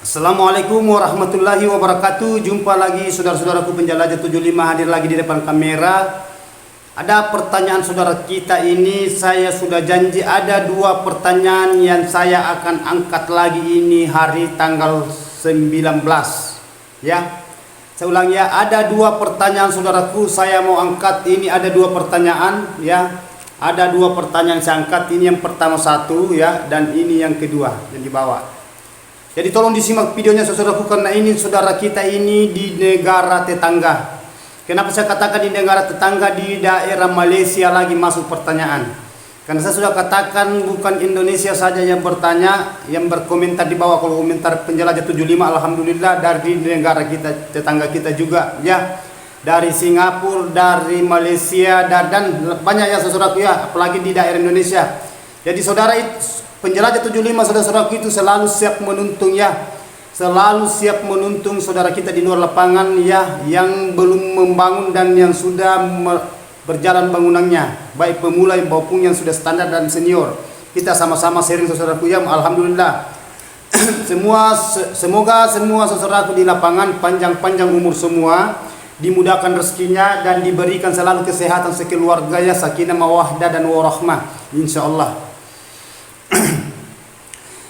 Assalamualaikum warahmatullahi wabarakatuh. Jumpa lagi saudara-saudaraku penjelajah 75 hadir lagi di depan kamera. Ada pertanyaan saudara kita ini, saya sudah janji ada dua pertanyaan yang saya akan angkat lagi ini hari tanggal 19. Ya. Saya ulang ya, ada dua pertanyaan saudaraku saya mau angkat ini, ada dua pertanyaan ya. Ada dua pertanyaan saya angkat, ini yang pertama satu ya, dan ini yang kedua yang di bawah. Jadi tolong disimak videonya saudaraku, karena ini saudara kita ini di negara tetangga. Kenapa saya katakan di negara tetangga, di daerah Malaysia lagi masuk pertanyaan? Karena saya sudah katakan bukan Indonesia saja yang bertanya, yang berkomentar di bawah. Kalau komentar penjelajah 75 alhamdulillah dari negara kita, tetangga kita juga ya. Dari Singapura, dari Malaysia dan banyak ya saudaraku ya, apalagi di daerah Indonesia. Jadi saudara penjelajah 75 saudara-saudaraku itu selalu siap menuntung ya. Selalu siap menuntung saudara kita di luar lapangan ya, yang belum membangun dan yang sudah berjalan bangunannya, baik pemula maupun yang sudah standar dan senior. Kita sama-sama sharing saudaraku ya, alhamdulillah. Semoga semua saudaraku di lapangan panjang-panjang umur semua, dimudahkan rezekinya dan diberikan selalu kesehatan sekeluarganya, sakinah mawaddah dan warahmah insyaallah.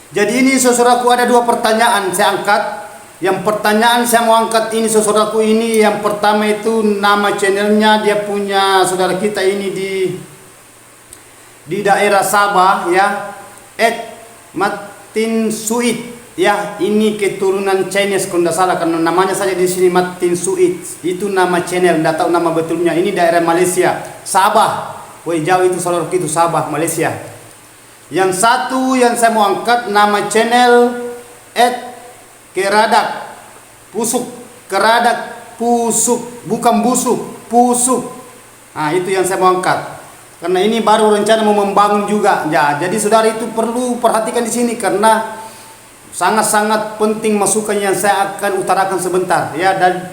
Jadi ini saudaraku ada dua pertanyaan saya angkat. Yang pertanyaan saya mau angkat ini saudaraku ini, yang pertama itu nama channelnya, dia punya saudara kita ini di daerah Sabah ya, Martin Suit ya. Ini keturunan Chinese kalau tidak salah, karena namanya saja di sini Martin Suit. Itu nama channel, tidak tahu nama betulnya. Ini daerah Malaysia, Sabah. Woi jauh itu saudaraku, itu Sabah Malaysia. Yang satu yang saya mau angkat nama channel Keradak Pusuk, Keradak Pusuk, bukan busuk, pusuk. Nah itu yang saya mau angkat, karena ini baru rencana mau membangun juga ya. Jadi saudara itu perlu perhatikan di sini, karena sangat-sangat penting masukan yang saya akan utarakan sebentar ya. Dan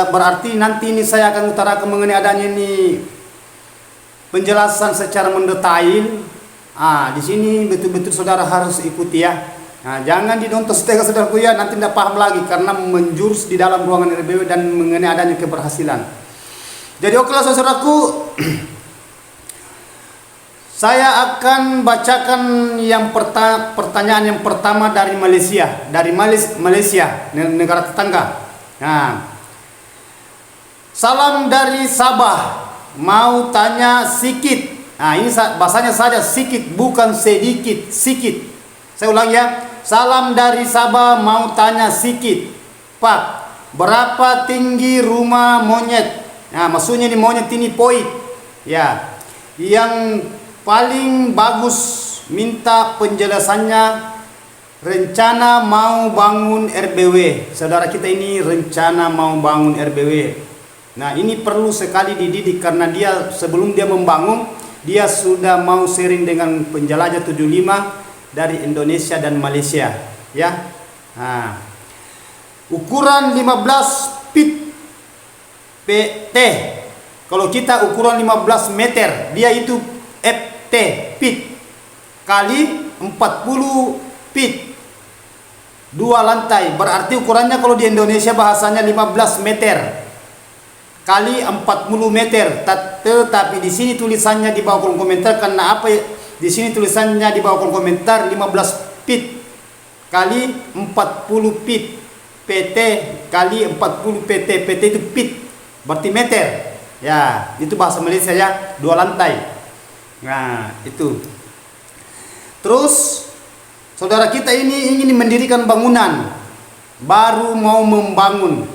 berarti nanti ini saya akan utarakan mengenai adanya ini penjelasan secara mendetail. Di sini betul-betul saudara harus ikuti ya. Jangan ditonton setengah saudaraku ya, nanti tidak paham lagi karena menjurus di dalam ruangan RBW dan mengenai adanya keberhasilan. Jadi okelah saudaraku, saya akan bacakan yang pertanyaan yang pertama dari Malaysia, Malaysia negara tetangga. Salam dari Sabah, mau tanya sikit. Ini bahasanya saja sikit, bukan sedikit, sikit. Saya ulang ya. Salam dari Sabah, mau tanya sikit. Pak, berapa tinggi rumah monyet? Maksudnya di monyet ini poit. Ya. Yang paling bagus, minta penjelasannya. Rencana mau bangun RBW. Saudara kita ini rencana mau bangun RBW. Nah, ini perlu sekali dididik, karena dia sebelum dia membangun, dia sudah mau sharing dengan penjelajah 75 dari Indonesia dan Malaysia ya. Ukuran 15 feet PT. Kalau kita ukuran 15 meter, dia itu FT feet kali 40 feet, 2 lantai. Berarti ukurannya kalau di Indonesia bahasanya 15 meter kali 40 meter. Tetapi di sini tulisannya di bawah kolom komentar, karena apa? Di sini tulisannya di bawah kolom komentar 15 feet kali 40 feet PT kali 40 PT. PT itu feet, berarti meter. Ya, itu bahasa Malaysia ya, 2 lantai. Nah, itu. Terus saudara kita ini ingin mendirikan bangunan, baru mau membangun.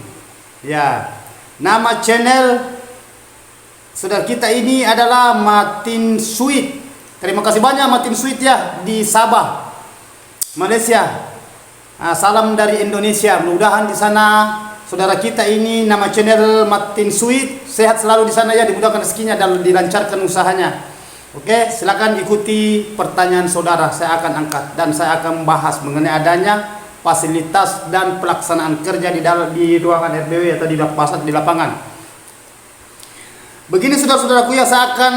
Ya. Nama channel saudara kita ini adalah Martin Suit. Terima kasih banyak Martin Suit ya, di Sabah, Malaysia. Salam dari Indonesia. Mudah-mudahan di sana saudara kita ini nama channel Martin Suit sehat selalu di sana ya, dimudahkan rezekinya dan dilancarkan usahanya. Oke, silakan ikuti pertanyaan saudara, saya akan angkat dan saya akan membahas mengenai adanya fasilitas dan pelaksanaan kerja di ruangan RBW atau di lapangan. Begini saudara-saudaraku ya, saya akan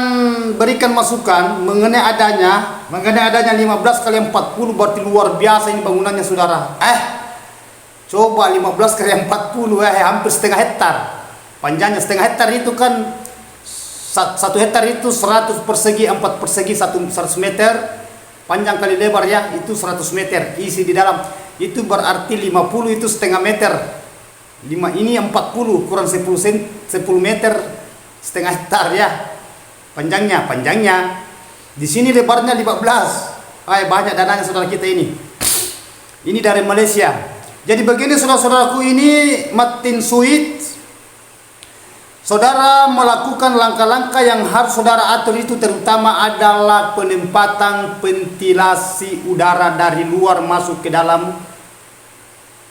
berikan masukan mengenai adanya 15 kali 40, berarti luar biasa ini bangunannya saudara. Coba 15 kali 40 hampir setengah hektar. Panjangnya setengah hektar itu kan 1 hektar itu 100 persegi 4 persegi 100 meter. Panjang kali lebar ya itu 100 meter. Isi di dalam itu berarti 50 itu setengah meter. 5 ini 40 kurang 10 meter setengah hektar ya. Panjangnya. Di sini lebarnya 15. Banyak dananya saudara kita ini. Ini dari Malaysia. Jadi begini saudara-saudaraku, ini Martin Suit. Saudara melakukan langkah-langkah yang harus saudara atur itu terutama adalah penempatan ventilasi udara dari luar masuk ke dalam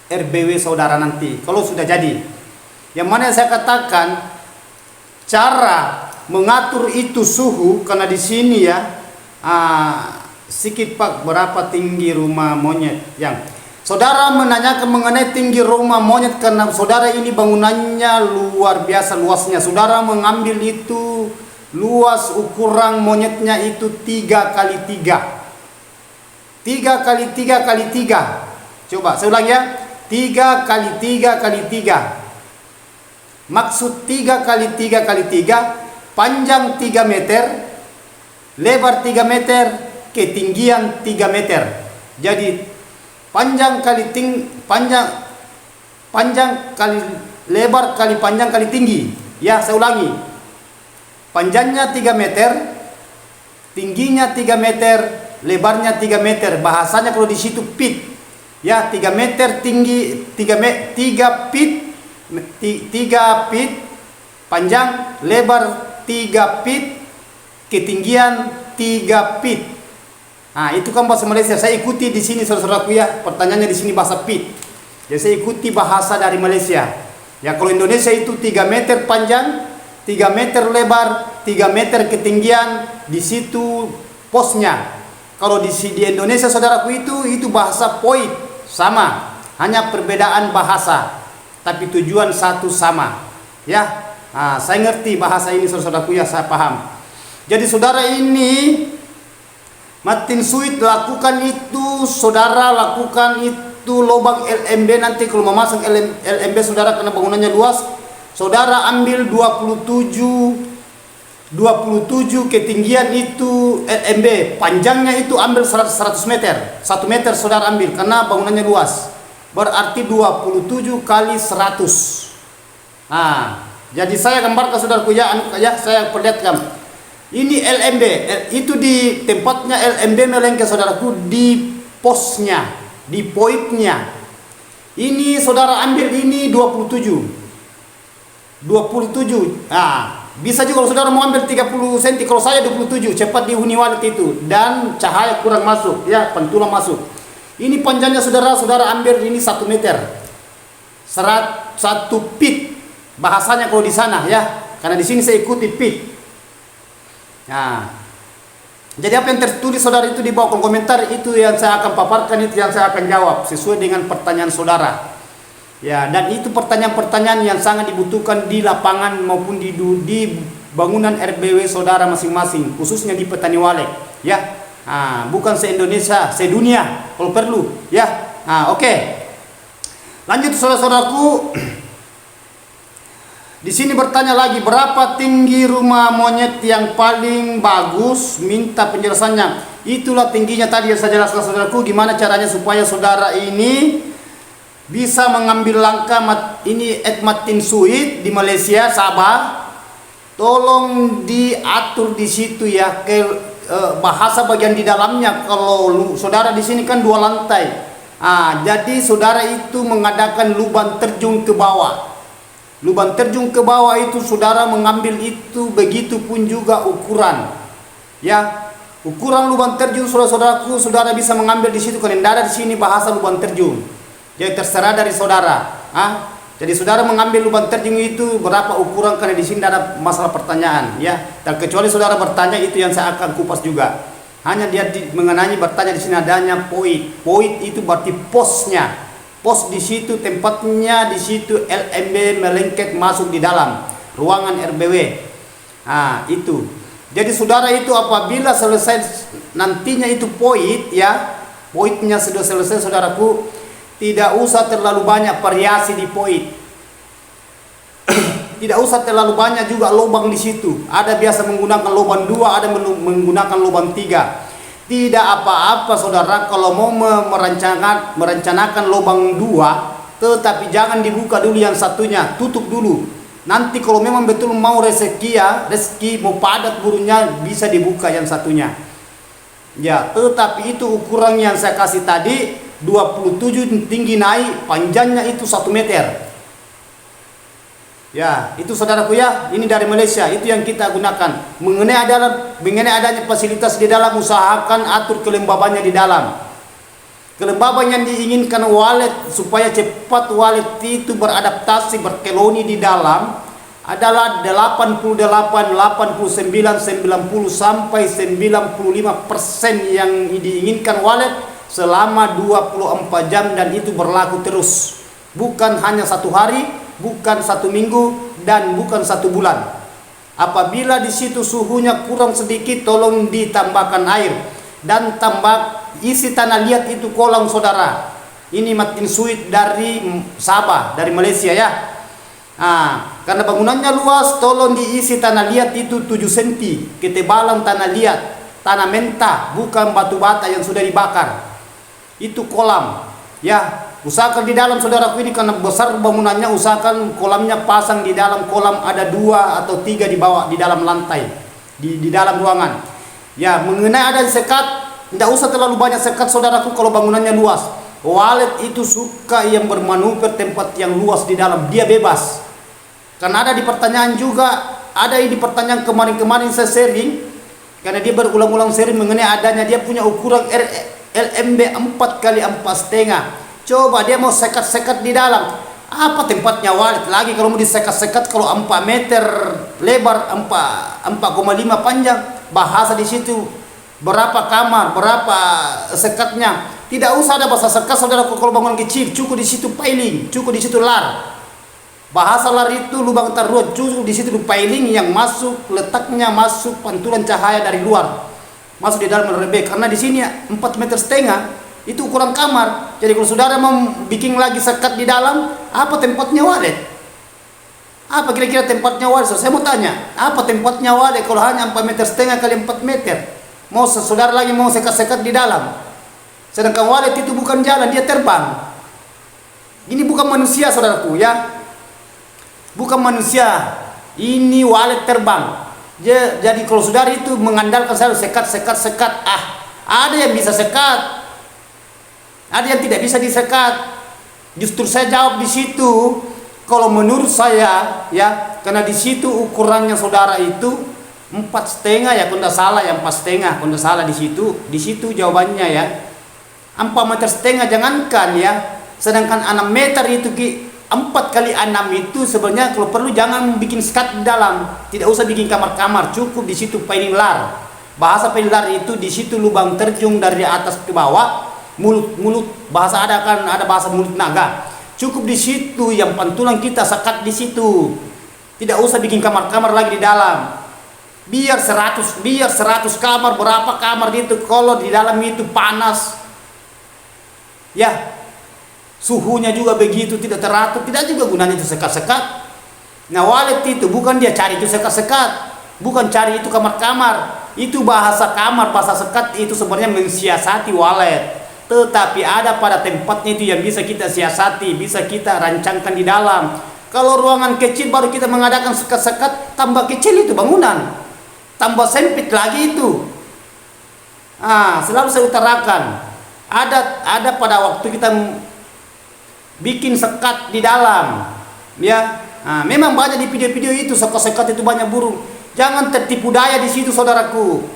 RBW saudara nanti. Kalau sudah jadi. Yang mana saya katakan cara mengatur itu suhu karena di sini ya sedikit Pak berapa tinggi rumah monyet yang saudara menanyakan mengenai tinggi rumah monyet karena saudara ini bangunannya luar biasa luasnya. Saudara mengambil itu luas ukuran monyetnya itu 3 kali 3. 3 kali 3 kali 3. Coba saya ulang ya. 3 kali 3 kali 3. Maksud 3 kali 3 kali 3, panjang 3 meter, lebar 3 meter, ketinggian 3 meter. Jadi panjang kali lebar kali panjang kali tinggi. Ya, saya ulangi. Panjangnya 3 meter, tingginya 3 meter, lebarnya 3 meter. Bahasanya kalau di situ feet. Ya, 3 meter tinggi, 3 feet, 3 feet, panjang, lebar 3 feet, ketinggian 3 feet. Nah, itu kan bahasa Malaysia. Saya ikuti di sini saudara-saudaraku ya. Pertanyaannya di sini bahasa feet. Jadi saya ikuti bahasa dari Malaysia. Ya, kalau Indonesia itu 3 meter panjang, 3 meter lebar, 3 meter ketinggian, di situ posnya. Kalau di Indonesia saudaraku itu bahasa point sama, hanya perbedaan bahasa, tapi tujuan satu sama. Ya, saya ngerti bahasa ini saudara-saudaraku ya, saya paham. Jadi saudara ini Martin Suit lakukan itu, saudara lakukan itu lubang LMB nanti kalau memasang LMB saudara karena bangunannya luas, saudara ambil 27 ketinggian itu LMB, panjangnya itu ambil 100 meter, 1 meter saudara ambil karena bangunannya luas, berarti 27 kali 100. Jadi saya gambarkan saudaraku ya, saya perlihatkan. Ini LMB, itu di tempatnya LMB melengket saudaraku, di posnya, di pointnya. Ini saudara ambil ini 27. Bisa juga kalau saudara mau ambil 30 cm, kalau saya 27, cepat dihuni walet itu. Dan cahaya kurang masuk, ya, pantulan masuk. Ini panjangnya saudara ambil ini 1 meter. 1 feet. Bahasanya kalau di sana ya, karena di sini saya ikuti feet. Jadi apa yang tertulis saudara itu di bawah kolom komentar itu yang saya akan paparkan, itu yang saya akan jawab sesuai dengan pertanyaan saudara. Ya, dan itu pertanyaan-pertanyaan yang sangat dibutuhkan di lapangan maupun di bangunan RBW saudara masing-masing, khususnya di Petani Walet. Ya, bukan se-Indonesia, se-dunia kalau perlu. Ya, oke. Lanjut saudara-saudaraku. Di sini bertanya lagi, berapa tinggi rumah monyet yang paling bagus? Minta penjelasannya. Itulah tingginya tadi yang saya jelaskan saudaraku. Gimana caranya supaya saudara ini bisa mengambil langkah ini Martin Suit di Malaysia, Sabah. Tolong diatur di situ ya, ke bahasa bagian di dalamnya. Kalau saudara di sini kan 2 lantai. Jadi saudara itu mengadakan lubang terjun ke bawah. Lubang terjun ke bawah itu saudara mengambil itu, begitu pun juga ukuran. Ya, ukuran lubang terjun saudara-saudaraku, saudara bisa mengambil di situ karena ada di sini bahasa lubang terjun. Jadi terserah dari saudara. Jadi saudara mengambil lubang terjun itu berapa ukuran karena di sini ada masalah pertanyaan, ya. Terkecuali saudara bertanya itu yang saya akan kupas juga. Hanya dia mengenai bertanya di sini adanya point. Point itu berarti posnya. Pos di situ tempatnya, di situ LMB melengket masuk di dalam ruangan RBW. Itu. Jadi saudara itu apabila selesai nantinya itu point ya, pointnya sudah selesai saudaraku, Tidak usah terlalu banyak variasi di void. Tidak usah terlalu banyak juga lubang di situ. Ada biasa menggunakan lubang 2, ada menggunakan lubang 3. Tidak apa-apa saudara kalau mau merencanakan lubang 2, tetapi jangan dibuka dulu yang satunya, tutup dulu. Nanti kalau memang betul mau rezeki mau padat burungnya, bisa dibuka yang satunya. Ya, tetapi itu ukuran yang saya kasih tadi 27 tinggi naik, panjangnya itu 1 meter. Ya, itu saudaraku ya, ini dari Malaysia, itu yang kita gunakan. Mengenai adanya fasilitas di dalam, usahakan atur kelembabannya di dalam. Kelembaban yang diinginkan walet supaya cepat walet itu beradaptasi, berkoloni di dalam adalah 88, 89, 90 sampai 95% yang diinginkan walet selama 24 jam, dan itu berlaku terus. Bukan hanya 1 hari, bukan 1 minggu, dan bukan 1 bulan. Apabila di situ suhunya kurang sedikit, tolong ditambahkan air dan isi tanah liat itu kolam saudara. Ini Martin Suite dari Sabah, dari Malaysia ya. Karena bangunannya luas, tolong diisi tanah liat itu 7 cm ketebalan tanah liat, tanah mentah, bukan batu bata yang sudah dibakar. Itu kolam ya. Usahakan di dalam saudaraku ini, karena besar bangunannya, usahakan kolamnya pasang di dalam kolam ada 2 atau 3 di bawah, di dalam lantai, di dalam ruangan. Ya, mengenai ada sekat, tidak usah terlalu banyak sekat saudaraku kalau bangunannya luas. Walet itu suka yang bermanuver tempat yang luas di dalam, dia bebas. Karena ada di pertanyaan juga, ada di pertanyaan kemarin saya sharing, karena dia berulang-ulang sharing mengenai adanya dia punya ukuran LMB 4x4,5. Coba dia mau sekat-sekat di dalam, apa tempatnya walet lagi kalau mau disekat-sekat? Kalau 4 meter lebar, 4,5 panjang, bahasa di situ berapa kamar, berapa sekatnya. Tidak usah ada bahasa sekat saudara kalau bangunan kecil, cukup di situ piling, cukup di situ lar. Bahasa lar itu lubang taruh, cukup di situ piling yang masuk, letaknya masuk pantulan cahaya dari luar, masuk di dalam rebek. Karena di sini 4,5 meter itu ukuran kamar. Jadi kalau saudara mau bikin lagi sekat di dalam, apa tempatnya walet? Apa kira-kira tempatnya walet? Saya mau tanya, apa tempatnya walet kalau hanya 4,5 meter kali 4 meter? Mau saudara lagi mau sekat-sekat di dalam, sedangkan walet itu bukan jalan, dia terbang. Ini bukan manusia saudaraku ya, bukan manusia, ini walet terbang. Jadi kalau saudara itu mengandalkan selalu sekat, ada yang bisa sekat, ada yang tidak bisa disekat. Justru saya jawab di situ, kalau menurut saya ya, karena di situ ukurannya saudara itu 4,5 ya, kalau tidak salah yang 4,5, kalau tidak salah di situ jawabannya ya. 4,5 meter jangankan ya, sedangkan 6 meter itu 4 kali 6 itu sebenarnya kalau perlu jangan bikin sekat di dalam, tidak usah bikin kamar-kamar, cukup di situ piling lar. Bahasa piling lar itu di situ lubang terjun dari atas ke bawah, mulut bahasa ada bahasa mulut naga. Cukup di situ yang pantulan kita sekat di situ. Tidak usah bikin kamar-kamar lagi di dalam. Biar 100 kamar, berapa kamar itu kalau di dalam itu panas. Ya. Suhunya juga begitu tidak teratur, tidak juga gunanya itu sekat-sekat. Nah, walet itu bukan dia cari itu sekat-sekat, bukan cari itu kamar-kamar. Itu bahasa kamar, bahasa sekat itu sebenarnya mensiasati walet. Tetapi ada pada tempatnya itu yang bisa kita siasati, bisa kita rancangkan di dalam. Kalau ruangan kecil baru kita mengadakan sekat-sekat, tambah kecil itu bangunan, tambah sempit lagi itu. Selalu saya utarakan, ada pada waktu kita bikin sekat di dalam ya. Memang banyak di video-video itu sekat-sekat itu banyak burung. Jangan tertipu daya di situ saudaraku.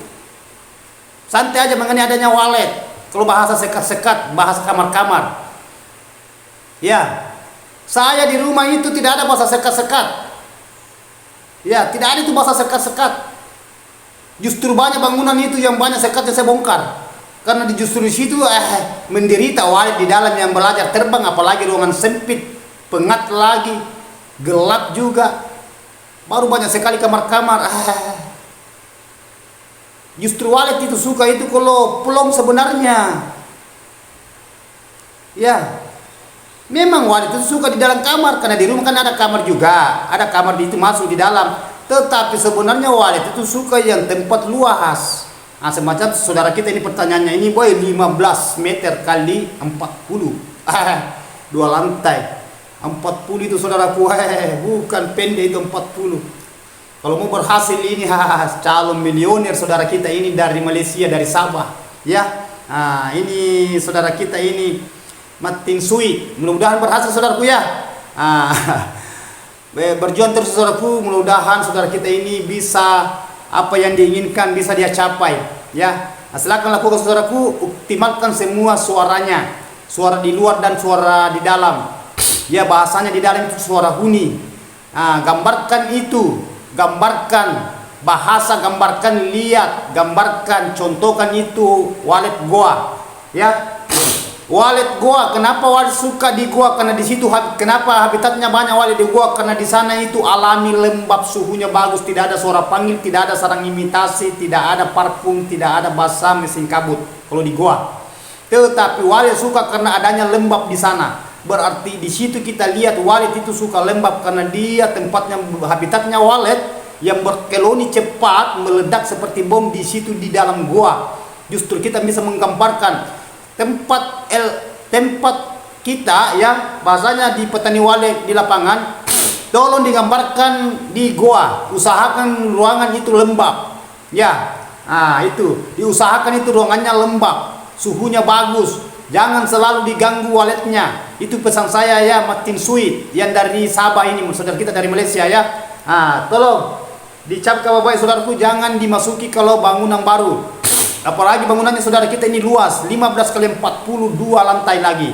Santai aja mengenai adanya walet. Kalau bahasa sekat-sekat, bahasa kamar-kamar ya, saya di rumah itu tidak ada bahasa sekat-sekat ya, tidak ada itu bahasa sekat-sekat. Justru banyak bangunan itu yang banyak sekatnya saya bongkar. Karena justru di situ menderita walet di dalam yang belajar terbang, apalagi ruangan sempit, pengap lagi, gelap juga, baru banyak sekali kamar-kamar. Justru walet itu suka itu kalau pelong sebenarnya. Ya, Memang walet itu suka di dalam kamar, karena di rumah kan ada kamar juga, ada kamar di itu masuk di dalam. Tetapi sebenarnya walet itu suka yang tempat luas. Nah, semacam saudara kita ini pertanyaannya ini, boy, 15 meter kali 40. 2 lantai. 40 itu saudaraku, bukan pendek itu 40. Kalau mau berhasil ini, calon milioner saudara kita ini dari Malaysia, dari Sabah, ya. Nah, ini saudara kita ini Martin Sui, mudah-mudahan berhasil saudaraku ya. Berjuang terus saudaraku, mudah-mudahan saudara kita ini bisa apa yang diinginkan bisa dia capai ya. Nah, silakan lakukan saudaraku, optimalkan semua suaranya, suara di luar dan suara di dalam ya. Bahasanya di dalam itu suara huni. Gambarkan itu, gambarkan bahasa, gambarkan, lihat, gambarkan, contohkan itu walet goa ya. Walet goa, kenapa walet suka di goa? Karena di situ kenapa habitatnya banyak walet di goa? Karena di sana itu alami, lembab, suhunya bagus, tidak ada suara panggil, tidak ada sarang imitasi, tidak ada parfum, tidak ada basah mesin kabut kalau di goa. Tetapi walet suka karena adanya lembab di sana. Berarti di situ kita lihat walet itu suka lembab karena dia tempatnya, habitatnya walet yang berkeloni cepat, meledak seperti bom di situ di dalam goa. Justru kita bisa menggambarkan tempat kita ya, bahasanya di petani walet di lapangan, tolong digambarkan di goa, usahakan ruangan itu lembab ya. Itu diusahakan itu ruangannya lembab, suhunya bagus, jangan selalu diganggu waletnya. Itu pesan saya ya, Martin Sui yang dari Sabah ini, saudara kita dari Malaysia ya. Tolong dicap kabar baik saudaraku, jangan dimasuki kalau bangunan baru. Apalagi bangunannya saudara kita ini luas, 15 kali 42 lantai lagi.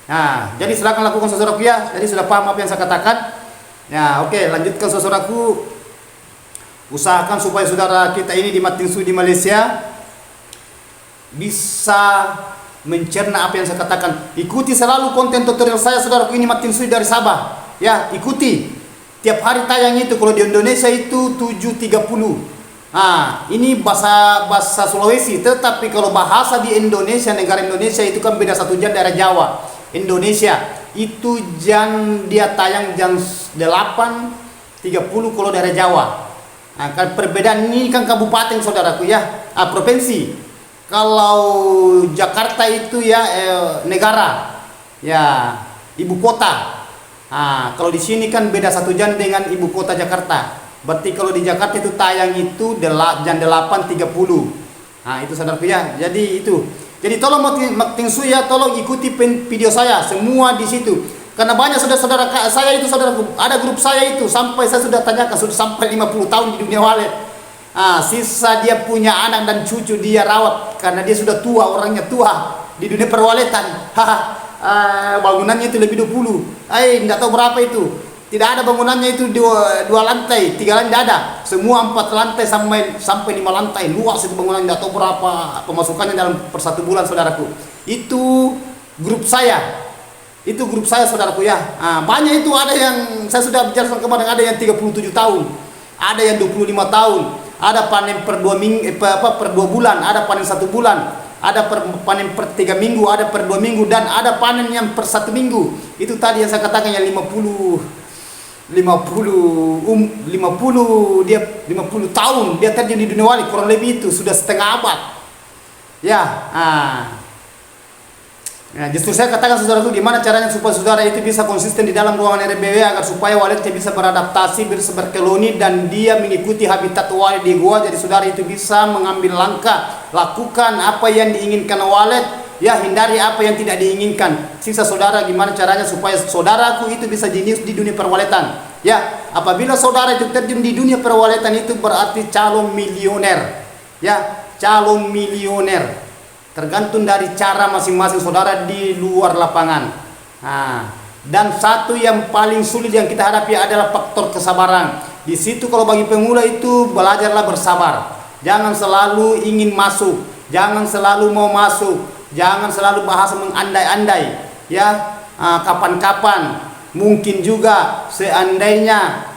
Nah, jadi silakan lakukan saudaraku ya. Jadi sudah paham apa yang saya katakan? Ya, oke, lanjutkan saudaraku. Usahakan supaya saudara kita ini di Martin Sui di Malaysia bisa mencerna apa yang saya katakan. Ikuti selalu konten tutorial saya saudaraku ini, Martin Sui dari Sabah. Ya, ikuti. Tiap hari tayang itu, kalau di Indonesia itu 7.30. Ini bahasa Sulawesi, tetapi kalau bahasa di Indonesia, negara Indonesia itu kan beda 1 jam dari Jawa. Indonesia itu dia tayang jam 8.30 kalau dari Jawa. Kan perbedaan ini kan kabupaten saudaraku ya, provinsi. Kalau Jakarta itu ya negara, ya ibu kota. Kalau di sini kan beda 1 jam dengan ibu kota Jakarta. Berarti kalau di Jakarta itu tayang itu jam 8.30. Itu saudaraku ya. Jadi itu. Jadi tolong Martin Sui ya, tolong ikuti video saya semua di situ. Karena banyak saudara-saudara saya itu saudaraku, ada grup saya itu sampai saya sudah tanyakan sudah sampai 50 tahun di dunia walet. Sisa dia punya anak dan cucu dia rawat karena dia sudah tua, orangnya tua di dunia perwaletan. Bangunannya itu lebih 20. Enggak tahu berapa itu. Tidak ada bangunannya itu 2 lantai, 3 lantai tidak ada. Semua 4 lantai sampai 5 lantai. Luas itu bangunan, tidak tahu berapa pemasukannya dalam per 1 bulan saudaraku. Itu grup saya. Itu grup saya saudaraku ya. Banyak itu, ada yang saya sudah bicara kemarin, ada yang 37 tahun. Ada yang 25 tahun. Ada panen per 2 bulan, ada panen 1 bulan. Ada panen per 3 minggu, ada per 2 minggu, dan ada panen yang per 1 minggu. Itu tadi yang saya katakan yang 50 tahun dia terjun di dunia walet, kurang lebih itu sudah setengah abad ya. Justru saya katakan saudaraku, gimana caranya supaya saudara itu bisa konsisten di dalam ruangan RBW agar supaya waletnya bisa beradaptasi, bisa berkeloni, dan dia mengikuti habitat walet di gua. Jadi saudara itu bisa mengambil langkah, lakukan apa yang diinginkan walet ya, hindari apa yang tidak diinginkan. Sisa saudara gimana caranya supaya saudaraku itu bisa jenius di dunia perwaletan ya. Apabila saudara itu terjun di dunia perwaletan, itu berarti calon milioner ya, calon milioner. Tergantung dari cara masing-masing saudara di luar lapangan. Dan satu yang paling sulit yang kita hadapi adalah faktor kesabaran. Di situ kalau bagi pemula itu belajarlah bersabar. Jangan selalu ingin masuk, jangan selalu mau masuk, jangan selalu bahasa mengandai-andai ya. Kapan-kapan, mungkin juga seandainya.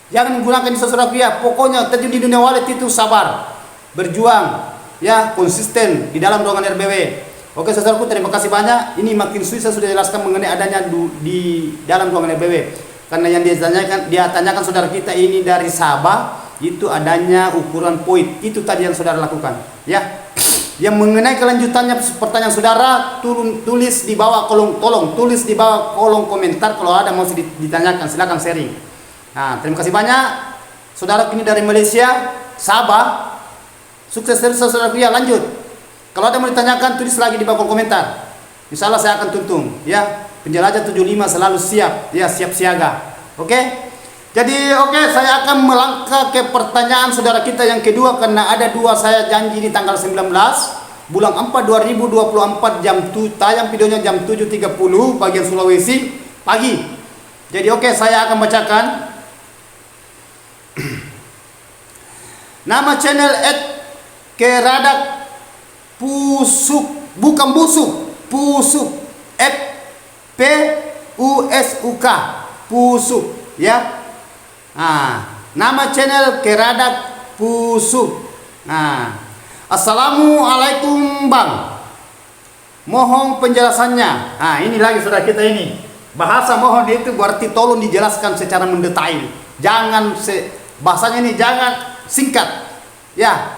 Jangan gunakan itu saudaraku ya. Pokoknya terjun di dunia walet itu sabar, berjuang ya, konsisten di dalam ruangan RBW. Oke saudaraku, terima kasih banyak. Ini makin susah sudah jelaskan mengenai adanya di dalam ruangan RBW. Karena yang dia tanyakan saudara kita ini dari Sabah, itu adanya ukuran poin. Itu tadi yang saudara lakukan, ya. Yang mengenai kelanjutannya pertanyaan saudara, tulis di bawah tolong tulis di bawah kolom komentar kalau ada mau ditanyakan, silakan sharing. Nah, terima kasih banyak. Saudara ini dari Malaysia, Sabah. Sukses terus saudaraku ya, lanjut. Kalau ada mau ditanyakan, tulis lagi di bawah kolom komentar. Insyaallah saya akan tuntun, ya. Penjelajah 75 selalu siap, ya, siap siaga. Oke? Jadi saya akan melangkah ke pertanyaan saudara kita yang kedua, karena ada dua saya janji di tanggal 19 bulan 4 2024 tayang videonya jam 7.30 bagian Sulawesi pagi. Jadi saya akan bacakan. Nama channel @keradak pusuk, bukan busuk, pusuk, PUSUK, pusuk, ya. Nama channel Keradak Pusuk. Assalamualaikum Bang, mohon penjelasannya. Ini lagi saudara kita ini. Bahasa mohon itu berarti tolong dijelaskan secara mendetail. Jangan bahasanya ini jangan singkat. Ya.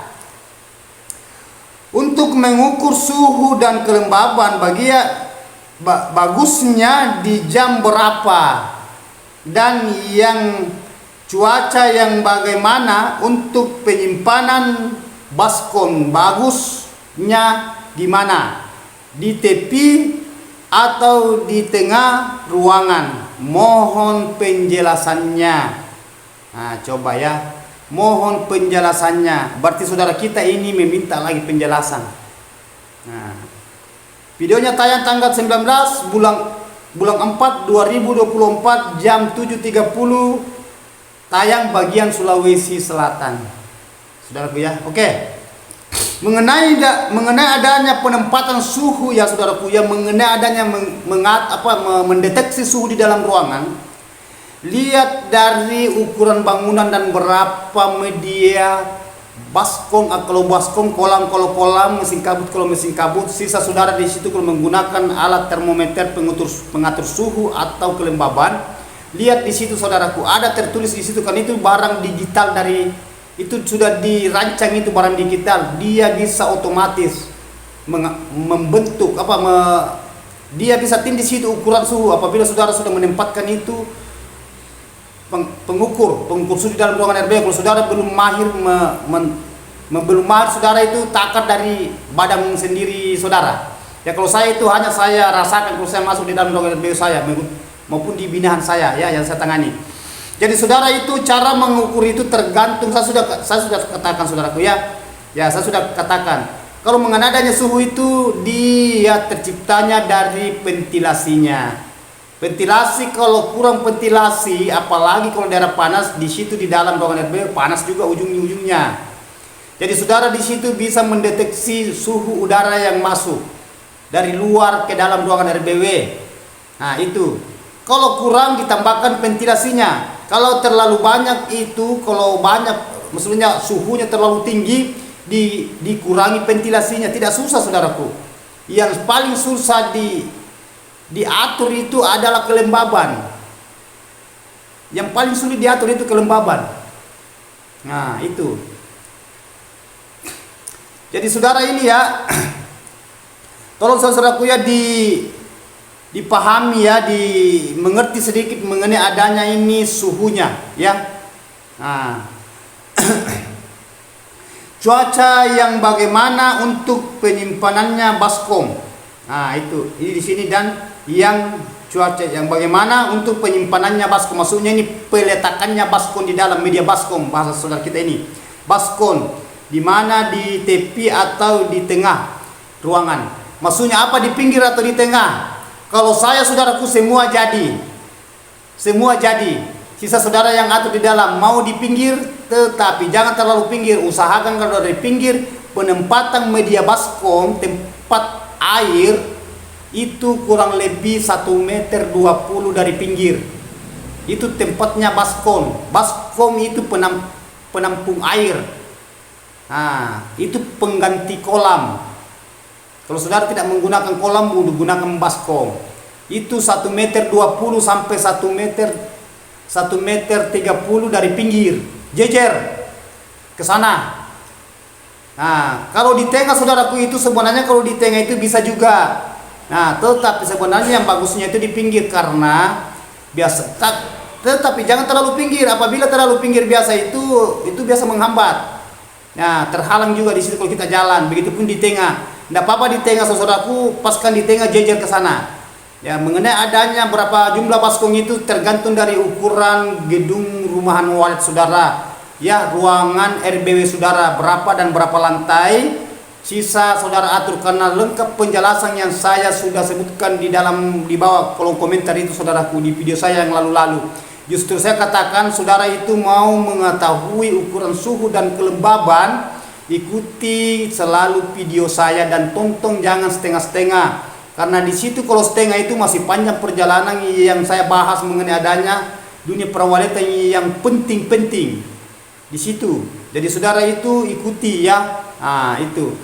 Untuk mengukur suhu dan kelembaban bagusnya di jam berapa, dan yang cuaca yang bagaimana untuk penyimpanan baskom, bagusnya di mana, di tepi atau di tengah ruangan, mohon penjelasannya. Coba ya, mohon penjelasannya. Berarti saudara kita ini meminta lagi penjelasan. Videonya tayang tanggal 19 bulan 4 2024 jam 7.30, tayang bagian Sulawesi Selatan. Saudaraku ya. Mengenai adanya penempatan suhu ya saudaraku ya, mengenai adanya mendeteksi suhu di dalam ruangan, lihat dari ukuran bangunan dan berapa media baskom. Kalau baskom kolam, kalau kolam, mesin kabut kalau mesin kabut. Sisa saudara di situ kalau menggunakan alat termometer pengatur suhu atau kelembaban. Lihat di situ saudaraku, ada tertulis di situ kan, itu barang digital dari itu sudah dirancang, itu barang digital. Dia bisa otomatis membentuk dia bisa tindih di situ ukuran suhu. Apabila saudara sudah menempatkan itu pengukur suhu di dalam ruangan RBW, kalau saudara belum mahir saudara itu takar dari badan sendiri saudara. Ya kalau saya itu hanya saya rasakan kalau saya masuk di dalam ruangan RBW saya maupun di binaan saya ya yang saya tangani. Jadi saudara itu cara mengukur itu tergantung, saya sudah katakan saudaraku ya. Ya saya sudah katakan. Kalau mengenai adanya suhu itu dia terciptanya dari ventilasinya. Ventilasi, kalau kurang ventilasi, apalagi kalau daerah panas, di situ di dalam ruangan RBW panas juga ujung-ujungnya. Jadi saudara di situ bisa mendeteksi suhu udara yang masuk dari luar ke dalam ruangan RBW. Itu. Kalau kurang ditambahkan ventilasinya. Kalau terlalu banyak itu, kalau banyak maksudnya suhunya terlalu tinggi, dikurangi ventilasinya. Tidak susah saudaraku. Yang paling susah diatur itu adalah kelembaban. Yang paling sulit diatur itu kelembaban. Itu. Jadi saudara ini ya, tolong saudaraku ya dipahami ya, mengerti sedikit mengenai adanya ini suhunya ya. Cuaca yang bagaimana untuk penyimpanannya baskom. Itu ini di sini, dan yang cuaca yang bagaimana untuk penyimpanannya baskom, maksudnya ini peletakannya baskom di dalam media baskom, bahasa saudara kita ini. Baskom di mana, di tepi atau di tengah ruangan. Maksudnya apa, di pinggir atau di tengah? Kalau saya saudaraku semua jadi. Sisa saudara yang atur di dalam mau di pinggir, tetapi jangan terlalu pinggir. Usahakan kalau dari pinggir, penempatan media baskom tempat air itu kurang lebih 1,20 meter dari pinggir. Itu tempatnya baskom. Baskom itu penampung air. Itu pengganti kolam. Kalau saudara tidak menggunakan kolam, menggunakan baskom. Itu 1 meter 20 sampai 1 meter 30 dari pinggir, jejer ke sana. Nah, kalau di tengah saudaraku itu sebenarnya kalau di tengah itu bisa juga. Nah, tetapi sebenarnya yang bagusnya itu di pinggir karena biasa. Tetapi jangan terlalu pinggir. Apabila terlalu pinggir biasa itu biasa menghambat. Nah, terhalang juga di situ kalau kita jalan. Begitupun di tengah. Tidak apa-apa di tengah saudaraku, paskan di tengah jejer ke sana. Ya, mengenai adanya berapa jumlah baskom itu tergantung dari ukuran gedung rumahan walid saudara. Ya, ruangan RBW saudara berapa dan berapa lantai. Sisa saudara atur karena lengkap penjelasan yang saya sudah sebutkan di bawah kolom komentar itu saudaraku di video saya yang lalu-lalu. Justru saya katakan saudara itu mau mengetahui ukuran suhu dan kelembaban, ikuti selalu video saya dan tonton jangan setengah-setengah. Karena di situ kalau setengah itu masih panjang perjalanan yang saya bahas mengenai adanya dunia perawalitan yang penting-penting di situ. Jadi saudara itu ikuti ya. Nah, itu.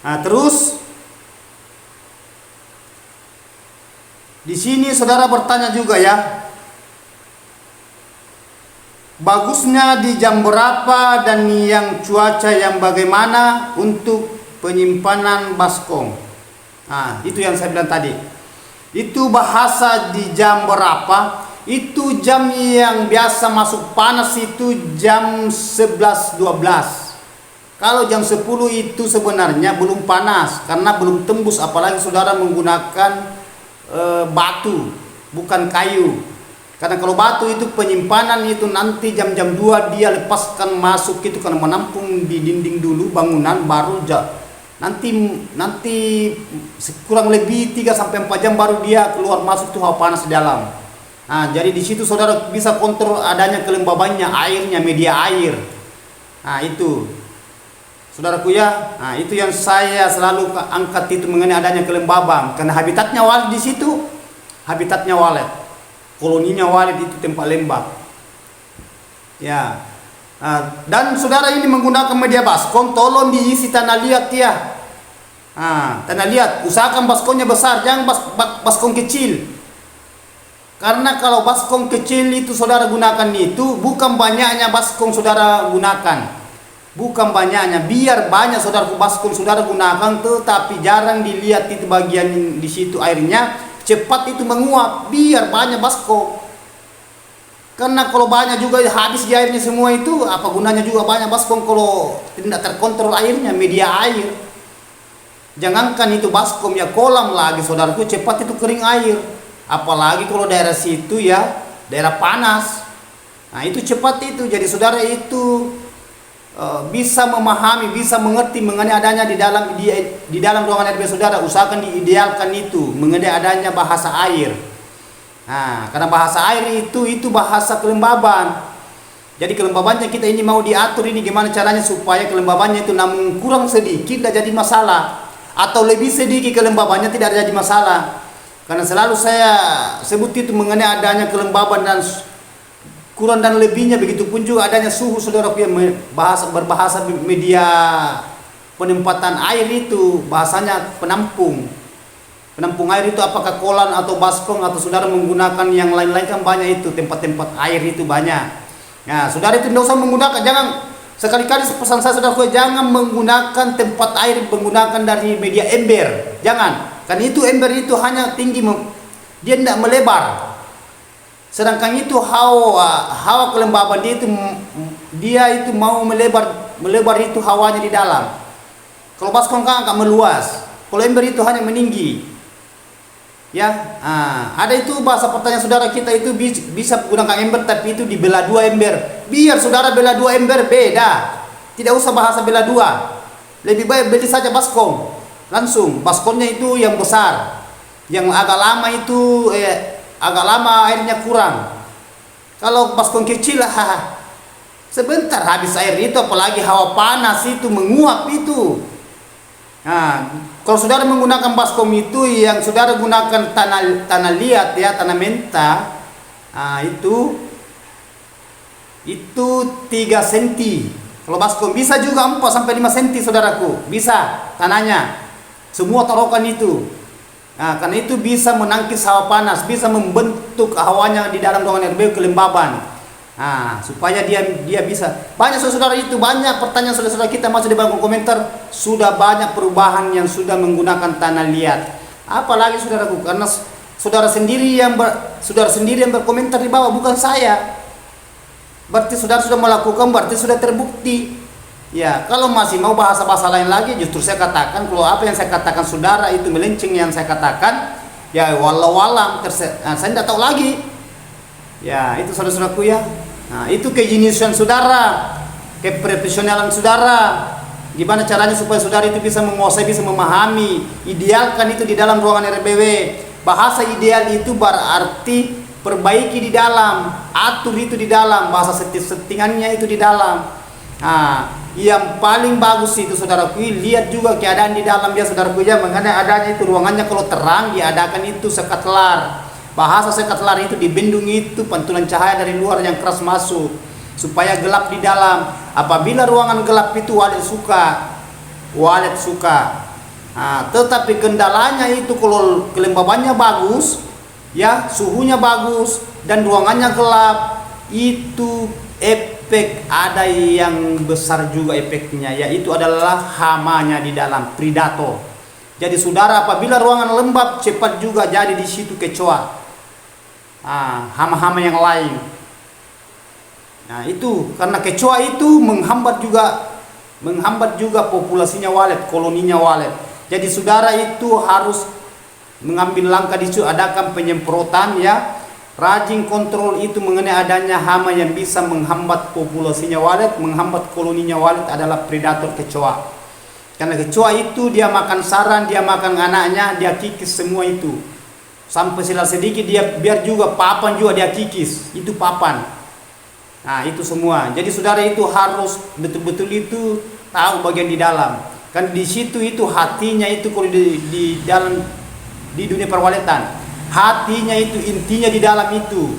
Nah, terus di sini saudara bertanya juga ya. Bagusnya di jam berapa dan yang cuaca yang bagaimana untuk penyimpanan baskom. Nah, itu yang saya bilang tadi. Itu bahasa di jam berapa? Itu jam yang biasa masuk panas itu jam 11-12. Kalau jam 10 itu sebenarnya belum panas karena belum tembus, apalagi saudara menggunakan batu bukan kayu. Karena kalau batu itu penyimpanan itu nanti jam-jam 2 dia lepaskan masuk itu karena menampung di dinding dulu bangunan baru nanti kurang lebih 3-4 jam baru dia keluar masuk tuh hawa panas di dalam. Nah, jadi di situ saudara bisa kontrol adanya kelembabannya, airnya, media air. Nah, itu saudaraku ya. Nah, itu yang saya selalu angkat itu mengenai adanya kelembaban karena habitatnya walid di situ. Habitatnya walid. Koloninya walid itu tempat lembab. Ya. Dan saudara ini menggunakan media baskom, tolong diisi tanah liat ya. Tanah liat, usahakan baskomnya besar, jangan baskom kecil. Karena kalau baskom kecil itu saudara gunakan itu bukan banyaknya baskom saudara gunakan. Bukan banyaknya, biar banyak saudaraku baskom saudara gunakan tetapi jarang dilihat itu bagian di situ airnya, cepat itu menguap, biar banyak baskom. Karena kalau banyak juga habis di airnya semua itu, apa gunanya juga banyak baskom kalau tidak terkontrol airnya, media air. Jangankan itu baskom ya kolam lagi saudaraku cepat itu kering air. Apalagi kalau daerah situ ya, daerah panas. Nah itu cepat itu, jadi saudara itu bisa memahami, bisa mengerti mengenai adanya di dalam ruangan RBW saudara. Usahakan diidealkan itu mengenai adanya bahasa air. Nah, karena bahasa air itu bahasa kelembaban. Jadi kelembabannya kita ini mau diatur ini gimana caranya supaya kelembabannya itu namun kurang sedikit tidak jadi masalah, atau lebih sedikit kelembabannya tidak jadi masalah. Karena selalu saya sebut itu mengenai adanya kelembaban dan kurang dan lebihnya, begitupun juga adanya suhu saudara yang berbahasa media penempatan air itu bahasanya penampung air itu apakah kolam atau baskom atau saudara menggunakan yang lain-lain kan banyak itu tempat-tempat air itu banyak. Nah saudara itu tidak usah menggunakan, jangan sekali-kali pesan saya saudara, jangan menggunakan tempat air menggunakan dari media ember, jangan. Karena itu ember itu hanya tinggi, dia tidak melebar. Sedangkan itu hawa kelembaban dia itu mau melebar itu hawanya di dalam. Kalau baskom kan agak meluas, kalau ember itu hanya meninggi. Ya, ada itu bahasa pertanyaan saudara kita itu bisa gunakan ember tapi itu dibelah 2 ember. Biar saudara belah 2 ember beda. Tidak usah bahasa belah 2. Lebih baik beli saja baskom. Langsung baskomnya itu yang besar. Yang agak lama itu agak lama airnya kurang. Kalau baskom kecil sebentar habis air itu, apalagi hawa panas itu menguap itu. Nah, kalau saudara menggunakan baskom itu yang saudara gunakan tanah liat ya, tanah menta, itu 3 cm Kalau baskom bisa juga 4 sampai 5 cm saudaraku, bisa tanahnya. Semua tarokan itu. Nah, karena itu bisa menangkis hawa panas, bisa membentuk hawanya di dalam ruangan RBW kelembaban. Nah, supaya dia bisa. Banyak saudara itu, banyak pertanyaan saudara kita masuk di bawah komentar, sudah banyak perubahan yang sudah menggunakan tanah liat. Apalagi saudaraku, karena saudara sendiri yang berkomentar di bawah, bukan saya. Berarti saudara sudah melakukan, berarti sudah terbukti. Ya, kalau masih mau bahasa-bahasa lain lagi, justru saya katakan kalau apa yang saya katakan saudara itu melenceng yang saya katakan, ya walau alam, saya tidak tahu lagi. Ya, itu saudara-saudaraku ya. Nah, itu kejeniusan saudara, keprofesionalan saudara. Gimana caranya supaya saudara itu bisa menguasai, bisa memahami. Idealkan itu di dalam ruangan RBW. Bahasa ideal itu berarti perbaiki di dalam, atur itu di dalam, bahasa settingannya itu di dalam. Nah, yang paling bagus itu saudaraku, lihat juga keadaan di dalam dia saudaraku ya, mengenai adanya itu ruangannya kalau terang diadakan itu sekat lar. Bahasa sekat lar itu dibendung itu pantulan cahaya dari luar yang keras masuk supaya gelap di dalam. Apabila ruangan gelap itu walet suka. Nah, tetapi kendalanya itu kalau kelembabannya bagus, ya suhunya bagus dan ruangannya gelap, itu efek ada yang besar juga efeknya, yaitu adalah hamanya di dalam, predator. Jadi saudara, apabila ruangan lembab cepat juga jadi di situ kecoa, hama-hama yang lain. Nah itu karena kecoa itu menghambat juga populasinya walet, koloninya walet. Jadi saudara itu harus mengambil langkah di situ, adakan penyemprotan ya, rajin kontrol itu mengenai adanya hama yang bisa menghambat populasinya walet, menghambat koloninya walet adalah predator kecoa. Karena kecoa itu dia makan sarang, dia makan anaknya, dia kikis semua itu. Sampai sila sedikit dia biar juga papan juga dia kikis, itu papan. Nah itu semua. Jadi saudara itu harus betul-betul itu tahu bagian di dalam. Kan di situ itu hatinya itu kalau di dalam di dunia perwaletan, hatinya itu intinya di dalam itu.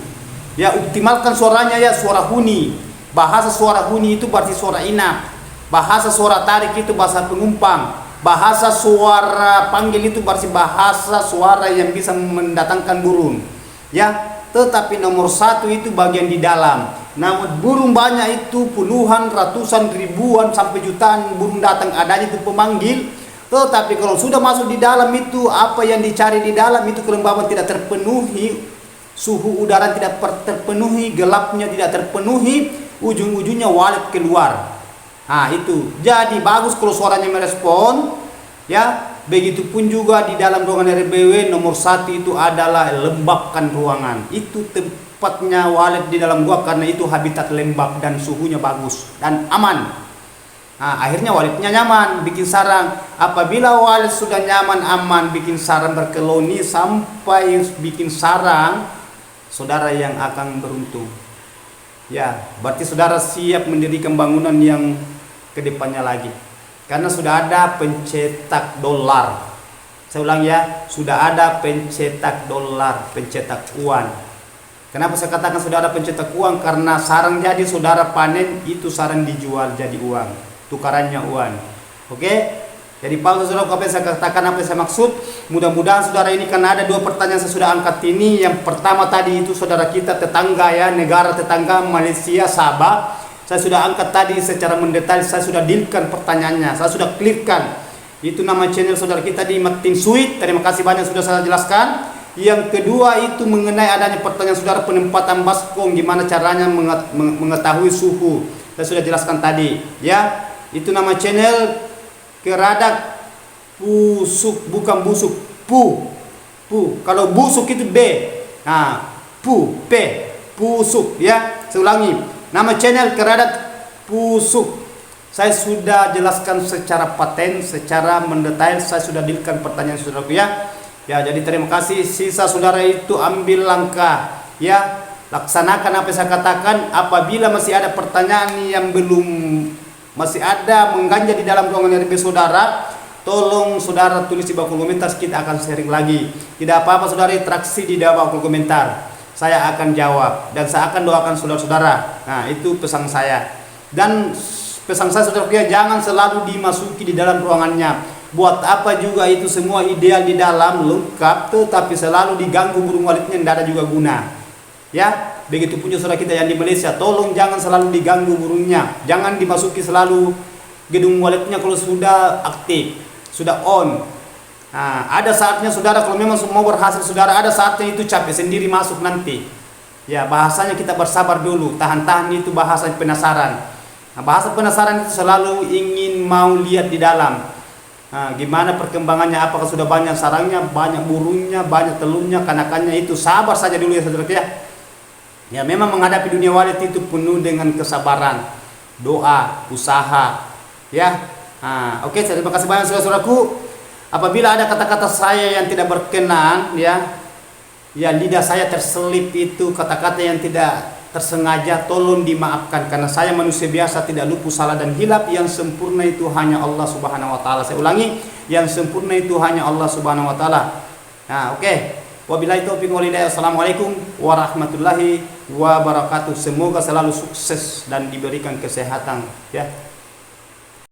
Ya optimalkan suaranya ya, suara huni. Bahasa suara huni itu berarti suara inap. Bahasa suara tarik itu bahasa pengumpang. Bahasa suara panggil itu berarti bahasa suara yang bisa mendatangkan burung. Ya, tetapi nomor 1 itu bagian di dalam. Namun burung banyak itu puluhan, ratusan, ribuan sampai jutaan burung datang adanya itu pemanggil. Tetapi kalau sudah masuk di dalam itu, apa yang dicari di dalam itu kelembaban tidak terpenuhi, suhu udara tidak terpenuhi, gelapnya tidak terpenuhi, ujung-ujungnya walet keluar. Nah itu, jadi bagus kalau suaranya merespon, ya. Begitupun juga di dalam ruangan RBW nomor 1 itu adalah lembabkan ruangan. Itu tempatnya walet di dalam gua karena itu habitat lembab dan suhunya bagus dan aman. Nah, akhirnya waletnya nyaman, bikin sarang. Apabila walet sudah nyaman, aman, bikin sarang berkoloni sampai bikin sarang, saudara yang akan beruntung. Ya, berarti saudara siap mendirikan bangunan yang kedepannya lagi. Karena sudah ada pencetak dolar. Saya ulang ya, sudah ada pencetak dolar, pencetak uang. Kenapa saya katakan sudah ada pencetak uang? Karena sarang jadi saudara panen, itu sarang dijual jadi uang. Tukarannya uang. Oke? Jadi Paulus saudara, apa yang saya katakan, apa yang saya maksud, mudah-mudahan saudara ini, karena ada 2 pertanyaan saya sudah angkat ini. Yang pertama tadi itu saudara kita tetangga ya, negara tetangga Malaysia, Sabah. Saya sudah angkat tadi secara mendetail, saya sudah dealkan pertanyaannya, saya sudah clearkan. Itu nama channel saudara kita di Martin Sweet. Terima kasih banyak sudah saya jelaskan. Yang kedua itu mengenai adanya pertanyaan saudara penempatan baskom, gimana caranya mengetahui suhu. Saya sudah jelaskan tadi ya. Itu nama channel Keradak Pusuk, bukan busuk, pu. Kalau busuk itu B. Nah, P, pusuk ya. Saya ulangi. Nama channel Keradat Pusuk. Saya sudah jelaskan secara paten, secara mendetail, saya sudah dealkan pertanyaan saudaraku ya. Ya, jadi terima kasih. Sisa saudara itu ambil langkah ya. Laksanakan apa yang saya katakan. Apabila masih ada pertanyaan yang belum, masih ada mengganjal di dalam ruangan RB saudara, tolong saudara tulis di bawah kolom komentar, kita akan sharing lagi. Tidak apa-apa saudara, interaksi di bawah kolom komentar. Saya akan jawab dan saya akan doakan saudara-saudara. Nah, itu pesan saya. Dan pesan saya saudaraku ya, jangan selalu dimasuki di dalam ruangannya. Buat apa juga itu semua ideal di dalam lengkap, tetapi selalu diganggu burung walitnya, tidak ada juga guna. Ya, begitu punya saudara kita yang di Malaysia, tolong jangan selalu diganggu burungnya, jangan dimasuki selalu gedung walitnya kalau sudah aktif, sudah on. Nah, ada saatnya saudara kalau memang mau berhasil saudara, ada saatnya itu capek sendiri masuk nanti. Ya, bahasanya kita bersabar dulu, tahan-tahan itu bahasa penasaran. Nah, bahasa penasaran itu selalu ingin mau lihat di dalam. Nah, gimana perkembangannya, apakah sudah banyak sarangnya, banyak burungnya, banyak telurnya, kanakannya, itu sabar saja dulu ya saudara ya. Ya, memang menghadapi dunia walet itu penuh dengan kesabaran, doa, usaha. Ya, nah, oke, terima kasih banyak saudara-saudaraku. Apabila ada kata-kata saya yang tidak berkenan, ya lidah saya terselip itu kata-kata yang tidak tersengaja, tolong dimaafkan karena saya manusia biasa, tidak luput salah dan hilap. Yang sempurna itu hanya Allah Subhanahu wa taala. Saya ulangi, yang sempurna itu hanya Allah Subhanahu wa taala. Nah, oke. Wabillahi taufiq wal hidayah. Assalamualaikum warahmatullahi wabarakatuh. Semoga selalu sukses dan diberikan kesehatan ya.